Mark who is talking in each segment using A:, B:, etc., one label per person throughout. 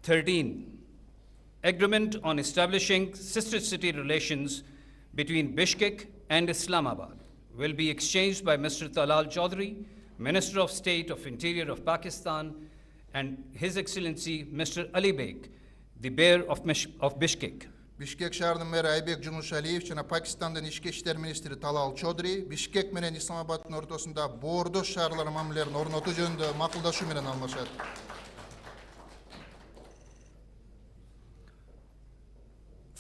A: 13. Agreement on establishing sister city relations between Bishkek and Islamabad will be exchanged by Mr. Talal Chaudhary, Minister of State of Interior of Pakistan, and His Excellency Mr. Ali Beg, the Mayor of Bishkek.
B: Бишкек шаарынын мэрі Айбек Жумушалиев жана Пакистандын ички иштер министри Талал Чодри Бишкек менен Исламабаддын ортосунда боордош шаарлар мамилелерин орнотуу жөнүндө макулдашуу менен алмашат.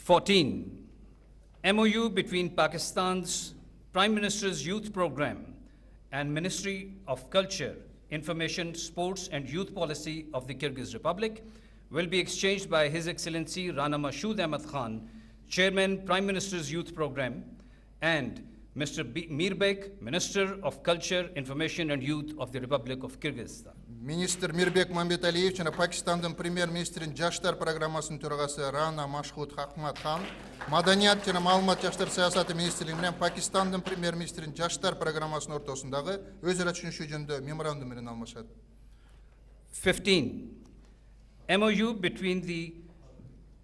A: 14. MoU between Pakistan's Prime Minister's Youth Program and Ministry of Culture, Information, Sports and Youth Policy of the Kyrgyz Republic will be exchanged by His Excellency Rana Mashood Ahmad Khan, Chairman, Prime Minister's Youth Program, and Mr. Mirbek, Minister of Culture, Information and Youth of the Republic of Kyrgyzstan.
B: Министр Мирбек Мамбеталиев жана Пакистандын премьер-министринин жаштар программасынын төрагасы Рана Машхуд Ахмад Хан, Маданият жана маалымат жаштар саясаты министрлиги менен Пакистандын премьер-министринин жаштар программасынын ортосундагы өз ара түшүнүшүү жөнүндө меморандум менен алмашат.
A: 15. MoU between the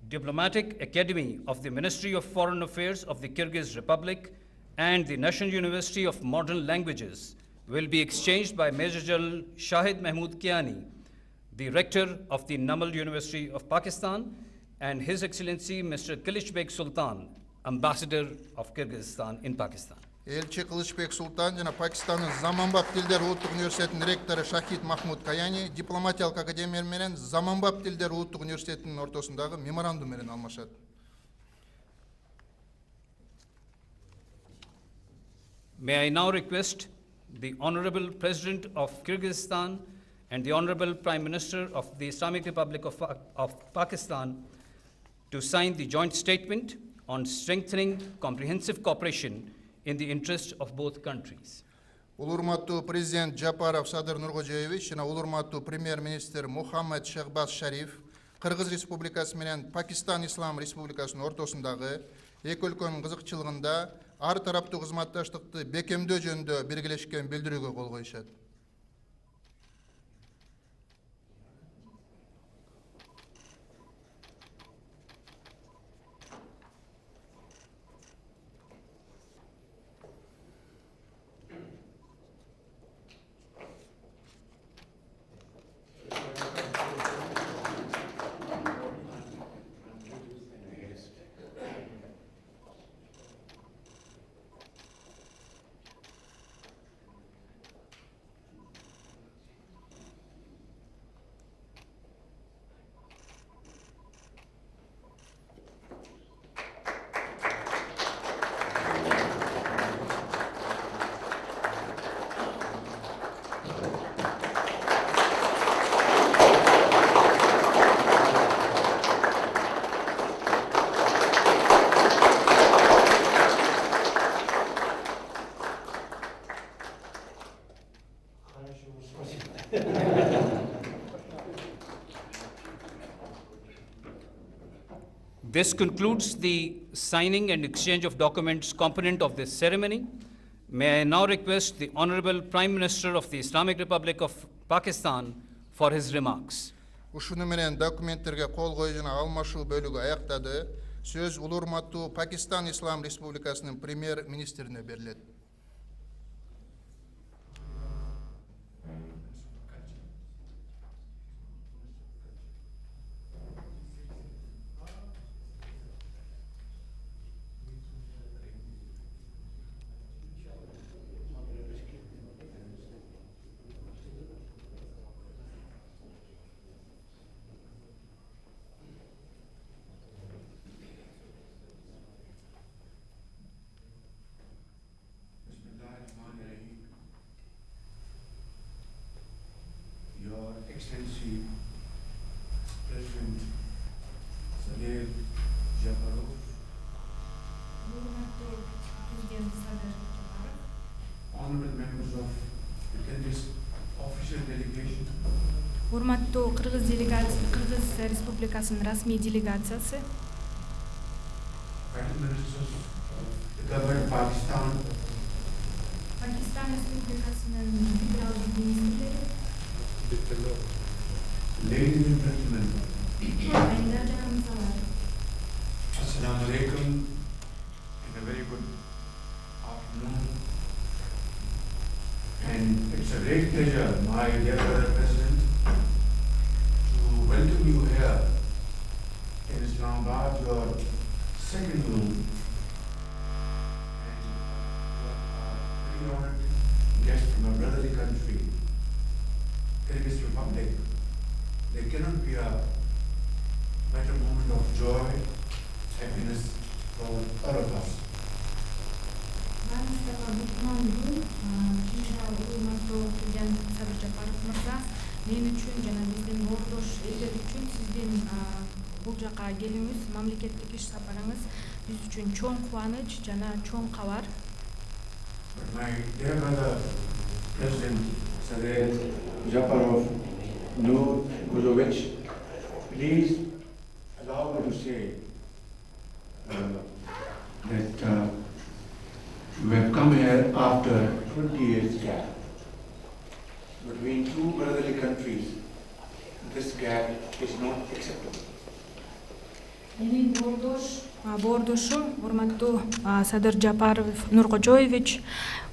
A: Diplomatic Academy of the Ministry of Foreign Affairs of the Kyrgyz Republic and the National University of Modern Languages will be exchanged by Major General Shahid Mahmood Kiani, the rector of the Namal University of Pakistan, and His Excellency Mr. Kılıçbek Sultan, Ambassador of Kyrgyzstan in Pakistan.
B: Элчи Кылычбек Султан жана Пакистандын Заманбап тилдер улуттук университетинин ректору Шахид Махмуд Каяни дипломатиялык академия менен Заманбап тилдер улуттук университетинин ортосундагы меморандум менен алмашат.
A: May I now request the Honorable President of Kyrgyzstan and the Honorable Prime Minister of the Islamic Republic of Pakistan to sign the joint statement on strengthening comprehensive cooperation in the interest of both countries.
B: Улурматтуу президент Жапаров Садыр Нуркожоевич жана улурматтуу премьер-министр Мухаммад Шахбаз Шариф Кыргыз Республикасы менен Пакистан Ислам Республикасынын ортосундагы эки өлкөнүн кызыкчылыгында ар тараптуу кызматташтыкты бекемдөө жөнүндө биргелешкен билдирүүгө кол коюшат.
A: This concludes the signing and exchange of documents component of this ceremony. May I now request the Honorable Prime Minister of the Islamic Republic of Pakistan for his remarks.
B: Ушуну менен документтерге кол коюу жана алмашуу бөлүгү аяктады. Сөз улурматтуу Пакистан Ислам Республикасынын премьер-министрине берилет.
C: Your Excellency President Sadegh Japarov, honorable members of the Kyrgyz official delegation,
D: Урматтуу Кыргыз Республикасынын расмий делегациясы,
C: Prime Ministers of the government of Pakistan,
D: Пакистан Республикасынын федералдык министрлери,
C: ladies and gentlemen,
D: Ayınlar canımıza var.
C: Assalamu alaikum and a very good afternoon. And it's a great pleasure, my dear brother President, to welcome you here in Islamabad, your second room. And you are a very honored guest from a brotherly country, Kyrgyz Republic. There cannot be a better moment of joy, happiness for all of us.
D: Маңыздагы мыкмандуу урматтуу президент Садыр Жапаров мырза, мен үчүн жана биздин ордош элдер үчүн сиздин бул жака келүүңүз, мамлекеттик иш сапарыңыз биз үчүн чоң кубаныч жана чоң кабар.
C: But my dear brother, President Sadir Japarov Nurguzovich, please allow me to say that you have come here after 20 years gap. Between two brotherly countries, this gap is not acceptable.
D: Менин боордошум урматтуу Садыр Жапаров Нуркожоевич,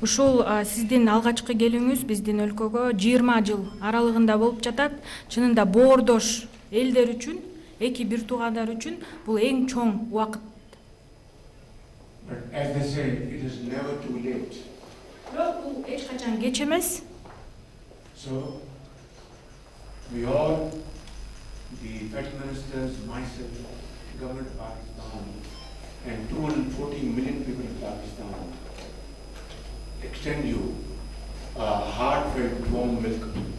D: ушул сиздин алгачкы келүүңүз биздин өлкөгө 20 жыл аралыгында болуп жатат. Чынында боордош элдер үчүн, эки бир туугандар үчүн бул эң чоң убакыт.
C: But as they say, it is never too late.
D: Бирок бул эч качан кеч эмес.
C: So, we all, the federal ministers, myself, government of Pakistan, and 240 million people of Pakistan, extend you a heartfelt warm welcome.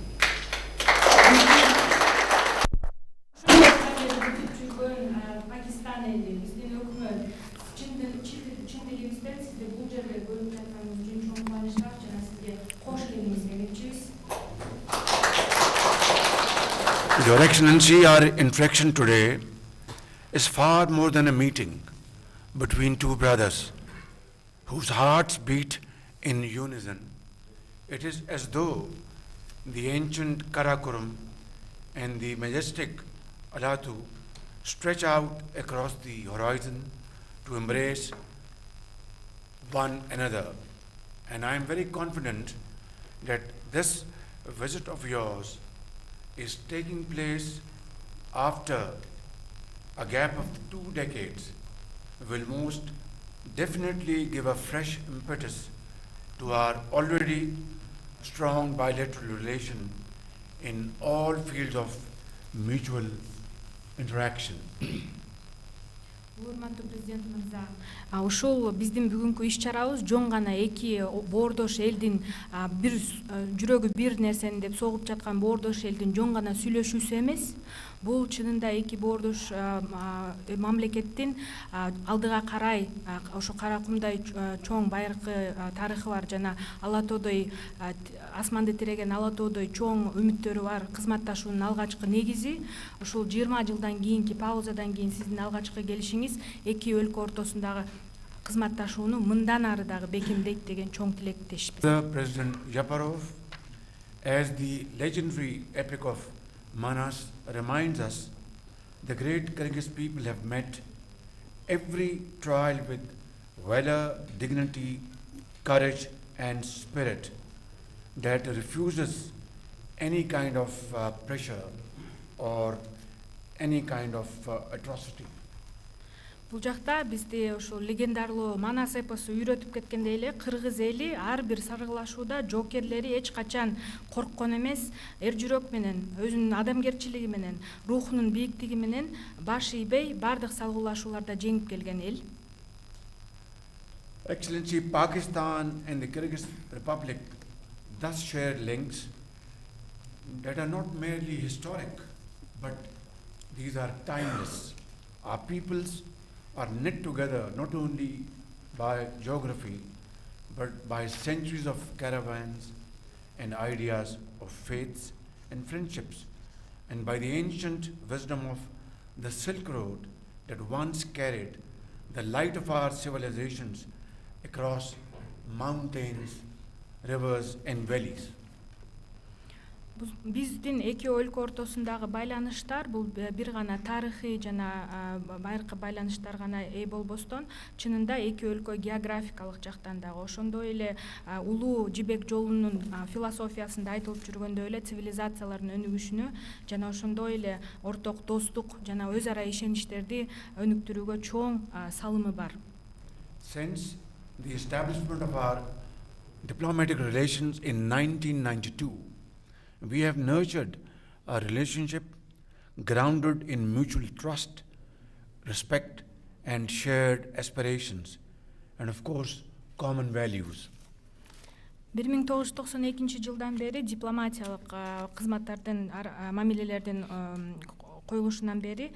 D: Пакистан эли, биздин өкмөт чын дилибизден сизди бул жерде көрүп жатканыбыз үчүн чоң кубанычтар жана сизге кош келиңиз демекчибиз.
C: Your Excellency, our interaction today is far more than a meeting between two brothers whose hearts beat in unison. It is as though the ancient Karakoram and the majestic Alatu stretch out across the horizon to embrace one another. And I am very confident that this visit of yours is taking place after a gap of 2 decades, will most definitely give a fresh impetus to our already strong bilateral relation in all fields of mutual interaction.
D: Урматтуу президент мырза, ушул биздин бүгүнкү иш чарабыз жөн гана эки боордош элдин бир жүрөгү бир нерсени деп согуп жаткан боордош элдин жөн гана сүйлөшүүсү эмес. Бул чынында эки боордош мамлекеттин алдыга карай ошо Каракумдай чоң байыркы тарыхы бар жана Ала тоодой асманды тиреген Ала тоодой чоң үмүттөрү бар кызматташуунун алгачкы негизи. Ушул 20 жылдан кийинки паузадан кийин сиздин алгачкы келишиңиз эки өлкө ортосундагы кызматташууну мындан ары дагы бекемдейт деген чоң тилектешпиз.
C: President Japarov, as the legendary epic of Manas reminds us, the great Kyrgyz people have met every trial with valor, dignity, courage and spirit that refuses any kind of pressure or any kind of atrocity.
D: Бул жакта бизди ошо легендарлуу Манас эпосу үйрөтүп кеткендей эле кыргыз эли ар бир саргылашууда жоокерлери эч качан корккон эмес, эр жүрөк менен, өзүнүн адамгерчилиги менен, рухунун бийиктиги менен баш ийбей бардык салгылашууларда жеңип келген эл.
C: Excellency, Pakistan and the Kyrgyz Republic thus share links that are not merely historic, but these are timeless. Our peoples are knit together not only by geography, but by centuries of caravans and ideas of faiths and friendships, and by the ancient wisdom of the Silk Road that once carried the light of our civilizations across mountains, rivers and valleys.
D: Биздин эки өлкө ортосундагы байланыштар бул бир гана тарыхый жана байыркы байланыштар гана ээ болбостон, чынында эки өлкө географикалык жактан дагы ошондой эле улуу жибек жолунун философиясында айтылып жүргөндөй эле цивилизациялардын өнүгүшүнө жана ошондой эле орток достук жана өз ара ишеничтерди өнүктүрүүгө чоң салымы бар.
C: Since the establishment of our diplomatic relations in 1992, we have nurtured a relationship grounded in mutual trust, respect, and shared aspirations, and of course, common values.
D: 1992 жылдан бери дипломатиялык кызматтардын мамилелердин коюлушунан бери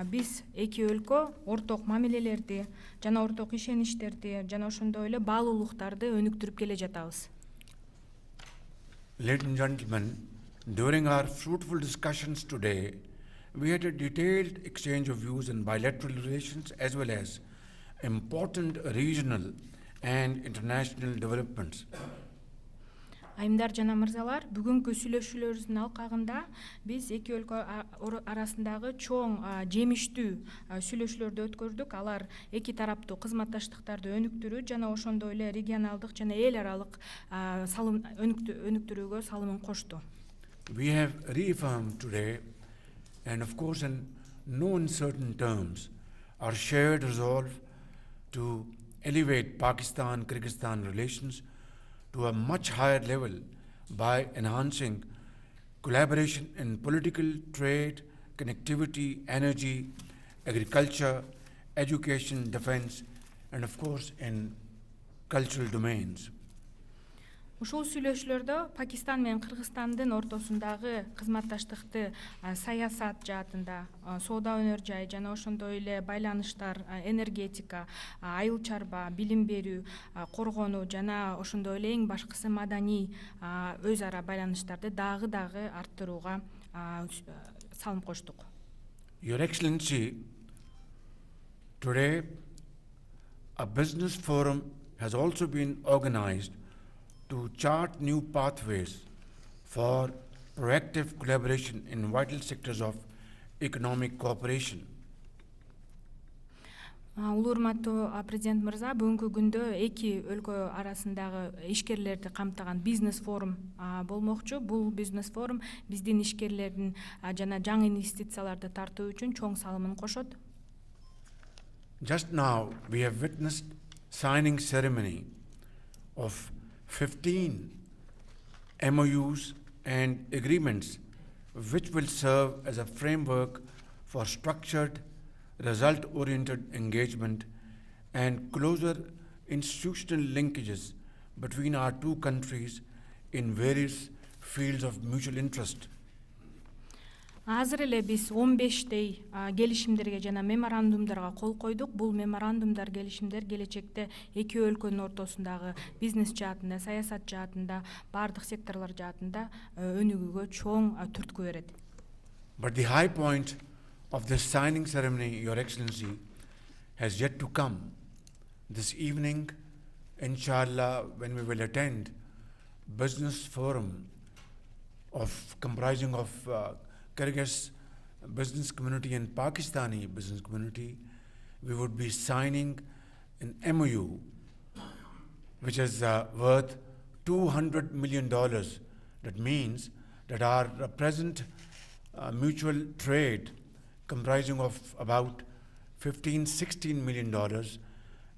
D: биз эки өлкө орток мамилелерди жана орток ишеничтерди жана ошондой эле баалуулуктарды өнүктүрүп келе жатабыз.
C: Ladies and gentlemen, during our fruitful discussions today, we had a detailed exchange of views in bilateral relations as well as important regional and international developments.
D: Айымдар жана мырзалар, бүгүнкү сүйлөшүүлөрүбүздүн алкагында биз эки өлкө арасындагы чоң жемиштүү сүйлөшүүлөрдү өткөрдүк. Алар эки тараптуу кызматташтыктарды өнүктүрүү жана ошондой эле регионалдык жана эл аралык салым өнүктүрүүгө салымын кошту.
C: We have reaffirmed today, and of course in no uncertain terms, our shared resolve to elevate Pakistan-Kyrgyzstan relations to a much higher level by enhancing collaboration in political, trade, connectivity, energy, agriculture, education, defense, and of course in cultural domains.
D: Ушул сүйлөшүүлөрдө Пакистан менен Кыргызстандын ортосундагы кызматташтыкты саясат жаатында, соода өнөр жай жана ошондой эле байланыштар, энергетика, айыл чарба, билим берүү, коргонуу жана ошондой эле эң башкысы маданий өз ара байланыштарды дагы арттырууга салым коштук.
C: Your Excellency, today a business forum has also been organized to chart new pathways for proactive collaboration in vital sectors of economic cooperation.
D: Улуу урматтуу президент мырза, бүгүнкү күндө эки өлкө арасындагы ишкерлерди камтыган бизнес форум болмокчу. Бул бизнес форум биздин ишкерлердин жана жаңы инвестицияларды тартуу үчүн чоң салымын кошот.
C: Just now we have witnessed signing ceremony of 15 MoUs and agreements which will serve as a framework for structured, result-oriented engagement and closer institutional linkages between our two countries in various fields of mutual interest.
D: Азыр эле биз 15 келишимдерге жана меморандумдарга кол койдук. Бул меморандумдар, келишимдер келечекте эки өлкөнүн ортосундагы бизнес жаатында, саясат жаатында, бардык секторлор жаатында өнүгүүгө чоң түрткү берет.
C: But the high point of this signing ceremony, Your Excellency, has yet to come. This evening, inshallah, when we will attend business forum comprising of Kyrgyz business community and Pakistani business community, we would be signing an MoU which is worth $200 million. That means that our present mutual trade comprising of about $15–16 million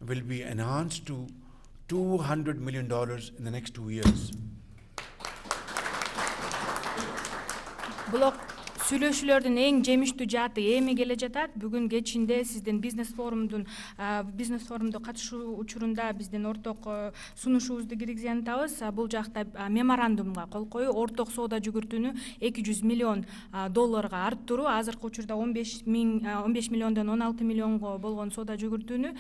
C: will be enhanced to $200 million in the next 2 years.
D: Сүйлөшүүлөрдүн эң жемиштүү жааты эми келе жатат. Бүгүн кечинде сиздин бизнес форумду катышуу учурунда биздин орток сунушубузду киргизентабыз. Бул жакта меморандумга кол коюу, орток соода жүгүртүүнү $200 миллион арттыруу, азыркы учурда 15 миллиондон 16 миллионго болгон соода жүгүртүүнү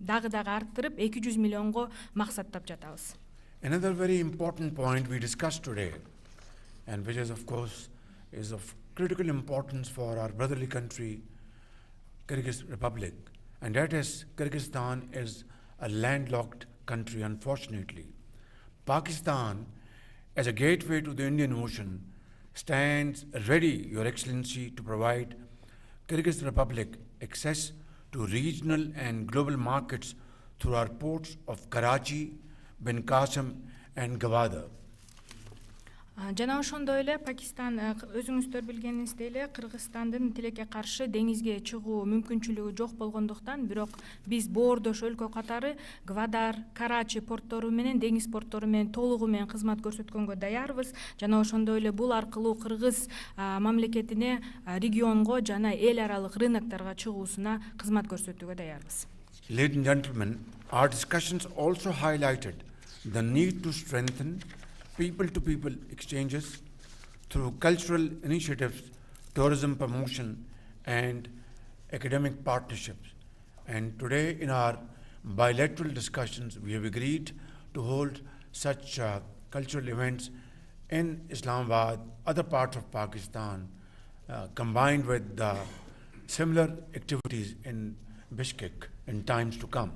D: дагы арттырып 200 миллионго максаттап жатабыз.
C: Another very important point we discussed today, and which is of course is of critical importance for our brotherly country, Kyrgyz Republic, and that is Kyrgyzstan is a landlocked country, unfortunately. Pakistan as a gateway to the Indian Ocean, stands ready, Your Excellency, to provide Kyrgyz Republic access to regional and global markets through our ports of Karachi, Ben Qasim, and Gwadar.
D: Жана ошондой эле Пакистан өзүңүздөр билгениңиздей эле Кыргызстандын тилекке каршы деңизге чыгуу мүмкүнчүлүгү жок болгондуктан, бирок биз боордош өлкө катары Гвадар, Карачи порттору менен деңиз порттору менен толугу менен кызмат көрсөткөнгө даярбыз. Жана ошондой эле бул аркылуу Кыргыз мамлекетине регионго жана эл аралык рыноктарга чыгуусуна кызмат көрсөтүүгө даярбыз.
C: Ladies and gentlemen, our discussions also highlighted the need to strengthen people-to-people exchanges through cultural initiatives, tourism promotion, and academic partnerships. And today in our bilateral discussions, we have agreed to hold such cultural events in Islamabad, other parts of Pakistan, combined with similar activities in Bishkek in times to come.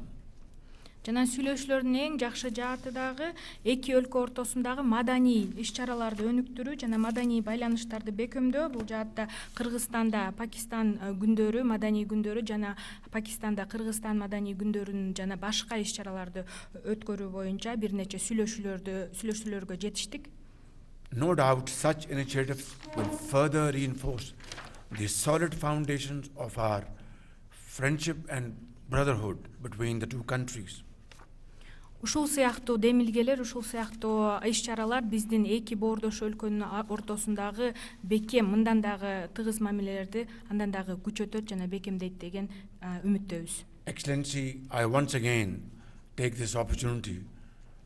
D: Жана сүйлөшүүлөрдүн эң жакшы жааты дагы эки өлкө ортосундагы маданий иш-чараларды өнүктүрүү жана маданий байланыштарды бекемдөө. Бул жаатта Кыргызстанда Пакистан күндөрү, маданий күндөрү жана Пакистанда Кыргызстан маданий күндөрүн жана башка иш-чараларды өткөрүү боюнча бир нече сүйлөшүүлөргө жетиштик.
C: No doubt such initiatives will further reinforce the solid foundations of our friendship and brotherhood between the two countries.
D: Ушул сыяктуу демилгелер, ушул сыяктуу иш-чаралар биздин эки боордош өлкөнүн ортосундагы бекем, мындан дагы тыгыз мамилелерди андан дагы күчөтөт жана бекемдейт деген үмүттөбүз.
C: Excellency, I once again take this opportunity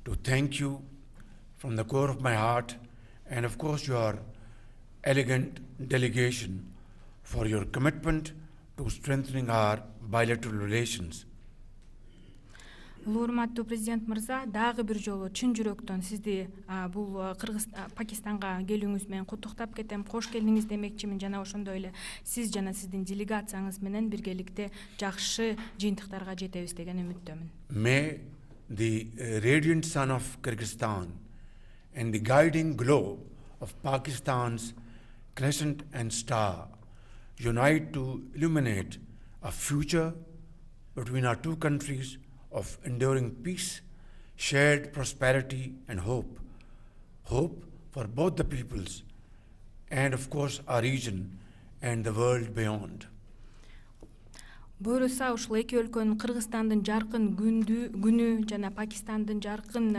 C: to thank you from the core of my heart and of course your elegant delegation for your commitment to strengthening our bilateral relations.
D: Урматтуу президент мырза, дагы бир жолу чын жүрөктөн сизди бул Пакистанга келүүңүз менен куттуктап кетем. Кош келдиңиз демекчимин жана ошондой эле сиз жана сиздин делегацияңыз менен биргеликте жакшы жыйынтыктарга жетебиз деген үмүттөмүн.
C: May the radiant sun of Kyrgyzstan and the guiding glow of Pakistan's crescent and star unite to illuminate a future between our two countries of enduring peace, shared prosperity and hope. Hope for both the peoples and of course our region and the world beyond.
D: Буюрса ушул эки өлкөнүн Кыргызстандын жаркын күнү жана Пакистандын жаркын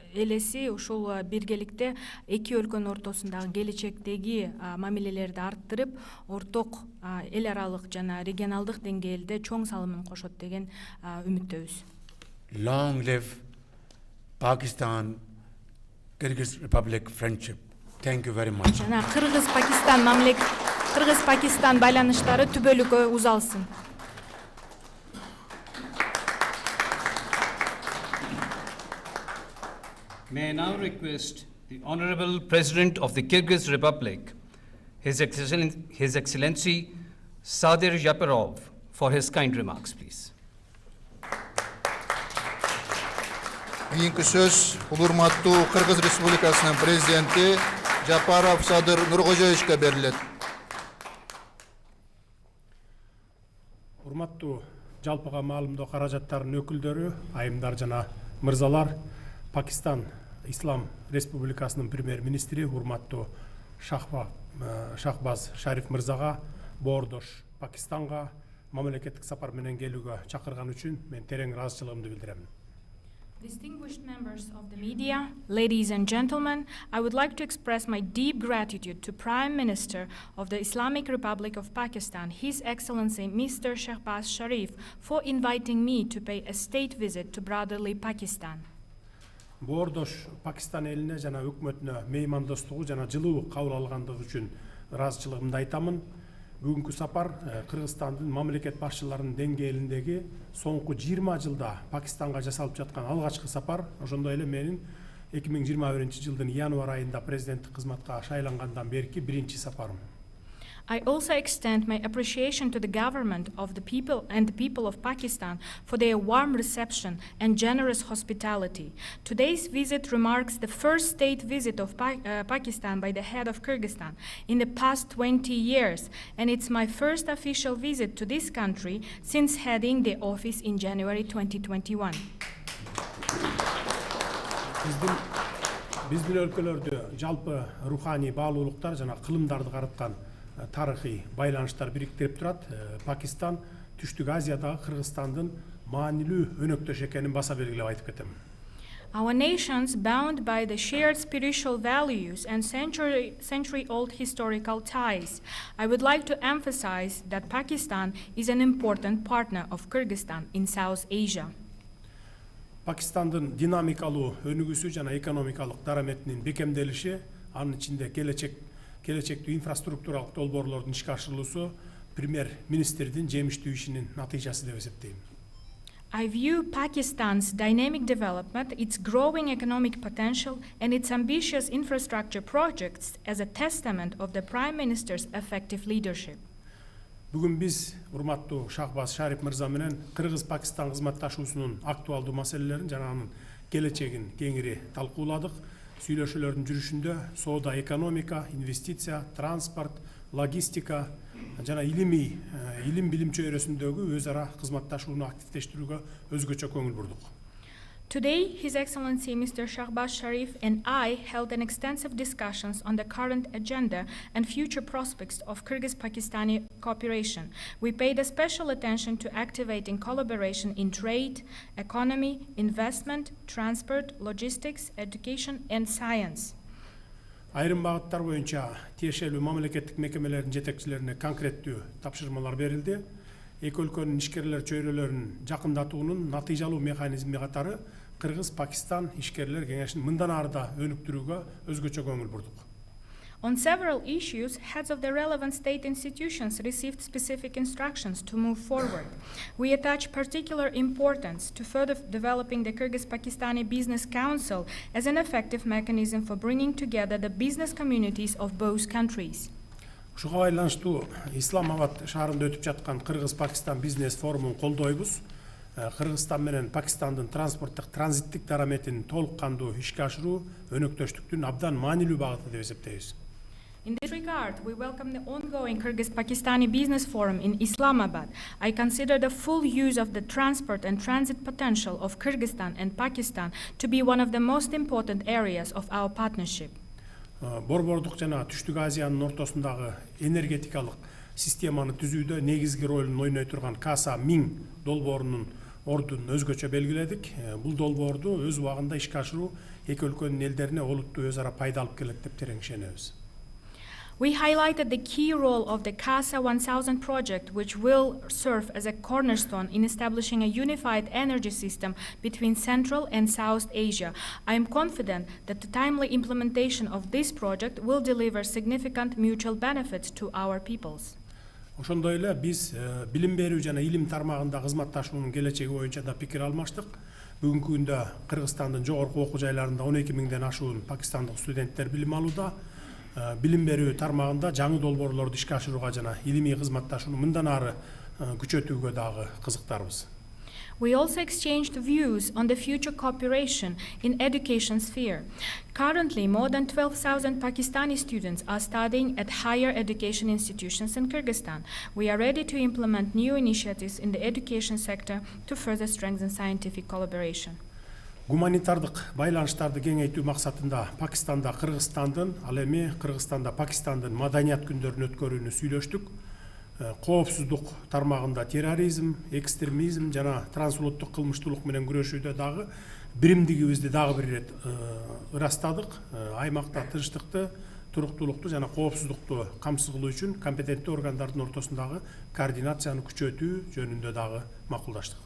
D: элеси ушул биргеликте эки өлкөнүн ортосундагы келечектеги мамилелерди арттырып, орток эл аралык жана регионалдык деңгээлде чоң салымын кошот деген үмүттөбүз.
C: Long live Pakistan, Kyrgyz Republic friendship. Thank you very much.
D: Жана Кыргыз-Пакистан байланыштары түбөлүккө узалсын.
A: May I now request the Honorable President of the Kyrgyz Republic, His Excellency Sadir Japarov, for his kind remarks, please.
B: Кийинки сөз урматтуу Кыргыз Республикасынын президенти Жапаров Садыр Нуркожоевичке берилет.
E: Урматтуу жалпыга маалымдоо каражаттарынын өкүлдөрү, айымдар жана мырзалар, Пакистан Ислам Республикасынын премьер-министри урматтуу Шахбаз Шариф мырзага боордош Пакистанга мамлекеттик сапар менен келүүгө чакырган үчүн мен терең ыраазычылыгымды билдирем.
D: Distinguished members of the media, ladies and gentlemen, I would like to express my deep gratitude to Prime Minister of the Islamic Republic of Pakistan, His Excellency Mr. Shahbaz Sharif, for inviting me to pay a state visit to brotherly Pakistan.
E: Боордош Пакистан элине жана өкмөтүнө меймандостугу жана жылуу кабыл алгандыгы үчүн ыраазычылыгымды айтамын. Бүгүнкү сапар Кыргызстандын мамлекет башчыларынын деңгээлиндеги соңку 20 жылда Пакистанга жасалып жаткан алгачкы сапар. Ошондой эле менин 2021 жылдын январь айында президенттик кызматка шайлангандан берки биринчи сапарым.
D: I also extend my appreciation to the government of the people and the people of Pakistan for their warm reception and generous hospitality. Today's visit marks the first state visit of Pakistan by the head of Kyrgyzstan in the past 20 years, and it's my first official visit to this country since heading the office in January 2021.
E: Биздин өлкөлөрдө жалпы руханий баалуулуктар жана кылымдарды карыткан тарыхый байланыштар бириктирип турат. Пакистан Түштүк Азиядагы Кыргызстандын маанилүү өнөктөш экенин баса белгилеп айтып кетем.
D: Our nations, bound by the shared spiritual values and century-old historical ties, I would like to emphasize that Pakistan is an important partner of Kyrgyzstan in South Asia.
E: Пакистандын динамикалуу өнүгүүсү жана экономикалык дараметинин бекемделиши, анын ичинде келечектүү инфраструктуралык долбоорлордун ишке ашырылуусу премьер-министрдин жемиштүү ишинин натыйжасы деп эсептейм.
D: I view Pakistan's dynamic development, its growing economic potential, and its ambitious infrastructure projects as a testament of the Prime Minister's effective leadership.
E: Бүгүн биз урматтуу Шахбаз Шариф мырза менен Кыргыз-Пакистан кызматташуусунун актуалдуу маселелерин жана анын келечегин кеңири талкууладык. Сүйлөшүүлөрдүн жүрүшүндө соода, экономика, инвестиция, транспорт, логистика жана илим билим чөйрөсүндөгү өз ара кызматташууну активдештирүүгө өзгөчө көңүл бурдук.
D: Today, His Excellency Mr. Shahbaz Sharif and I held an extensive discussions on the current agenda and future prospects of Kyrgyz-Pakistani cooperation. We paid a special attention to activating collaboration in trade, economy, investment, transport, logistics, education, and science.
E: Айрым багыттар боюнча тиешелүү мамлекеттик мекемелердин жетекчилерине конкреттүү тапшырмалар берилди. Эки өлкөнүн ишкерлер чөйрөлөрүн жакындатуунун натыйжалуу механизми катары Кыргыз-Пакистан ишкерлер кеңешин мындан ары да өнүктүрүүгө өзгөчө көңүл бурдук.
D: On several issues, heads of the relevant state institutions received specific instructions to move forward. We attach particular importance to further developing the Kyrgyz-Pakistani Business Council as an effective mechanism for bringing together the business communities of both countries.
E: Ушуга байланыштуу Исламабад шаарында өтүп жаткан Кыргыз-Пакистан бизнес форумун колдойбуз. Кыргызстан менен Пакистандын транспорттук транзиттик дараметин толук кандуу ишке ашыруу өнөктөштүктүн абдан маанилүү багыты деп эсептейбиз.
D: In this regard, we welcome the ongoing Kyrgyz-Pakistani Business Forum in Islamabad. I consider the full use of the transport and transit potential of Kyrgyzstan and Pakistan to be one of the most important areas of our partnership.
E: Борбордук жана Түштүк Азиянын ортосундагы энергетикалык системаны түзүүдө негизги ролун ойной турган Каса 1000 долбоорунун ордун өзгөчө белгиледик. Бул долбоорду өз убагында ишке ашыруу эки өлкөнүн элдерине олуттуу өз ара пайда алып келет деп терең ишенебиз.
D: We highlighted the key role of the CASA 1000 project, which will serve as a cornerstone in establishing a unified energy system between Central and South Asia. I am confident that the timely implementation of this project will deliver significant mutual benefits to our peoples.
E: Ошондой эле биз билим берүү жана илим тармагында кызматташуунун келечеги боюнча да пикир алмаштык. Бүгүнкү күндө Кыргызстандын жогорку окуу жайларында 12 миңден ашуун пакистандык студенттер билим алууда. Билим берүү тармагында жаңы долбоорлорду ишке ашырууга жана илимий кызматташууну мындан ары күчөтүүгө дагы кызыктарбыз.
D: We also exchanged views on the future cooperation in education sphere. Currently, more than 12,000 Pakistani students are studying at higher education institutions in Kyrgyzstan. We are ready to implement new initiatives in the education sector to further strengthen scientific collaboration.
E: Гуманитардык байланыштарды кеңейтүү максатында Пакистанда Кыргызстандын, ал эми Кыргызстанда Пакистандын маданият күндөрүн өткөрүүнү сүйлөштүк. Коопсуздук тармагында терроризм, экстремизм жана трансулуттук кылмыштуулук менен күрөшүүдө дагы биримдигибизди дагы бир ирет ырастадык. Аймакта тынчтыкты, туруктуулукту жана коопсуздукту камсыз кылуу үчүн компетенттүү органдардын ортосундагы координацияны күчөтүү жөнүндө дагы макулдаштык.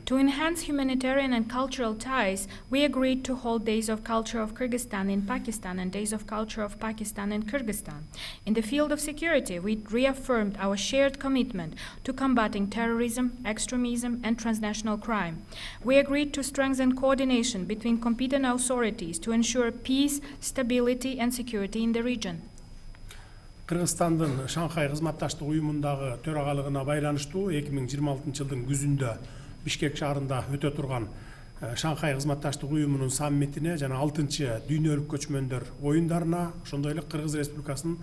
D: To enhance humanitarian and cultural ties, we agreed to hold Days of Culture of Kyrgyzstan in Pakistan and Days of Culture of Pakistan in Kyrgyzstan. In the field of security, we reaffirmed our shared commitment to combating terrorism, extremism, and transnational crime. We agreed to strengthen coordination between competent authorities to ensure peace, stability, and security in the region.
E: Кыргызстандын Шанхай кызматташтык уюмундагы төрагалыгына байланыштуу 2026 жылдын күзүндө Бишкек шаарында өтө турган Шанхай кызматташтык уюмунун саммитине жана 6-чы дүйнөлүк көчмөндөр оюндарына, ошондой эле Кыргыз Республикасынын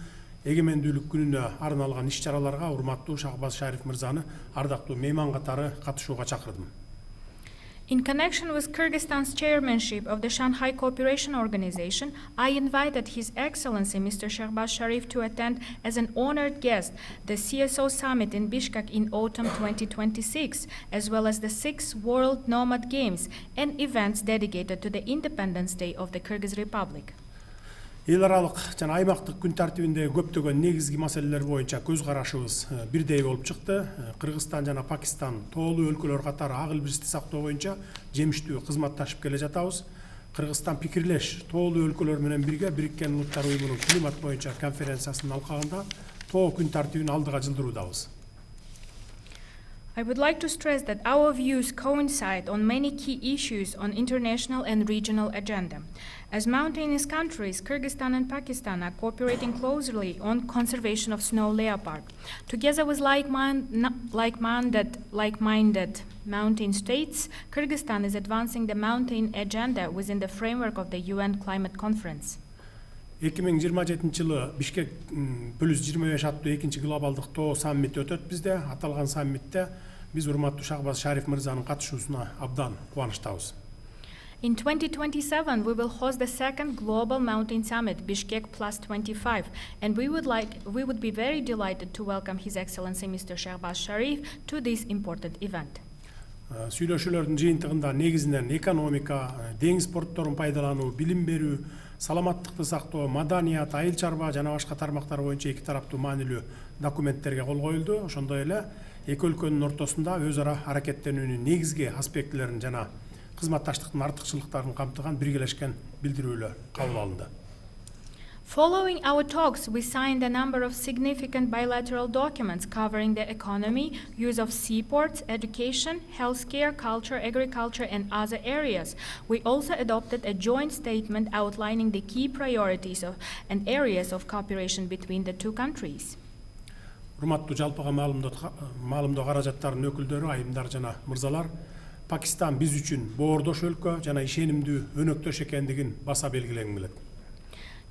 E: эгемендүүлүк күнүнө арналган иш-чараларга урматтуу Шахбаз Шариф мырзаны ардактуу мейман катары катышууга чакырдым.
D: In connection with Kyrgyzstan's chairmanship of the Shanghai Cooperation Organization, I invited His Excellency Mr. Shahbaz Sharif to attend as an honored guest the CSO Summit in Bishkek in autumn 2026, as well as the 6th World Nomad Games and events dedicated to the Independence Day of the Kyrgyz Republic.
E: Эл аралык жана аймактык күн тартибиндеги көптөгөн негизги маселелер боюнча көз карашыбыз бирдей болуп чыкты. Кыргызстан жана Пакистан тоолуу өлкөлөр катары ак илбирсти сактоо боюнча жемиштүү кызматташып келе жатабыз. Кыргызстан пикирлеш тоолуу өлкөлөр менен бирге Бириккен Улуттар уюмунун климат боюнча конференциясынын алкагында тоо күн тартибин алдыга жылдыруудабыз.
D: I would like to stress that our views coincide on many key issues on international and regional agenda. As mountainous countries, Kyrgyzstan and Pakistan are cooperating closely on conservation of snow leopard. Together with like-minded mountain states, Kyrgyzstan is advancing the mountain agenda within the framework of the UN Climate Conference.
E: 2027 жылы Бишкек +25 аттуу 2-чи глобалдык тоо саммити өтөт бизде. Аталган саммитте биз урматтуу Шахбаз Шариф мырзанын катышуусуна абдан кубанычтабыз.
D: In 2027, we will host the second Global Mountain Summit, Bishkek +25, and we would be very delighted to welcome His Excellency Mr. Shahbaz Sharif to this important event.
E: Сүйлөшүүлөрдүн жыйынтыгында негизинен экономика, деңиз портторун пайдалануу, билим берүү, саламаттыкты сактоо, маданият, айыл чарба жана башка тармактар боюнча эки тараптуу маанилүү документтерге кол коюлду. Ошондой эле эки өлкөнүн ортосунда өз ара аракеттенүүнүн негизги аспектилерин жана кызматташтыктын артыкчылыктарын камтыган биргелешкен билдирүүлөр кабыл алынды.
D: Following our talks, we signed a number of significant bilateral documents covering the economy, use of seaports, education, healthcare, culture, agriculture, and other areas. We also adopted a joint statement outlining the key priorities and areas of cooperation between the two countries.
E: Урматтуу жалпыга маалымдоо каражаттарынын өкүлдөрү, айымдар жана мырзалар, Пакистан биз үчүн боордош өлкө жана ишенимдүү өнөктөш экендигин баса белгилегим келет.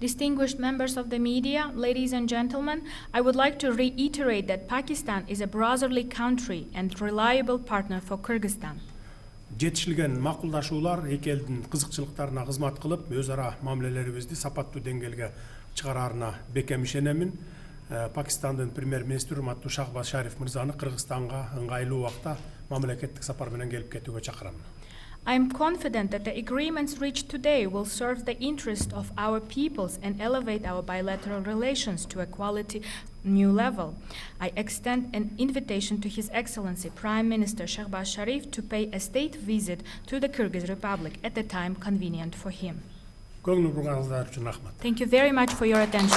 D: Distinguished members of the media, ladies and gentlemen, I would like to reiterate that Pakistan is a brotherly country and reliable partner for Kyrgyzstan.
E: Жетишилген макулдашуулар эки элдин кызыкчылыктарына кызмат кылып, өз ара мамилелерибизди сапаттуу деңгээлге чыгараарына бекем ишенемин. Пакистандын премьер-министри урматтуу Шахбаз Шариф мырзаны Кыргызстанга ыңгайлуу убакта мамлекеттик сапар менен келип кетүүгө чакырам.
D: I am confident that the agreements reached today will serve the interest of our peoples and elevate our bilateral relations to a quality new level. I extend an invitation to His Excellency Prime Minister Shahbaz Sharif to pay a state visit to the Kyrgyz Republic at the time convenient for him.
E: Көңүл бурганыңыздар үчүн рахмат.
D: Thank you very much for your attention.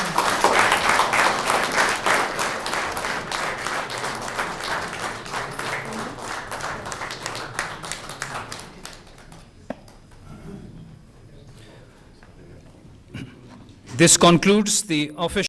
A: This concludes the official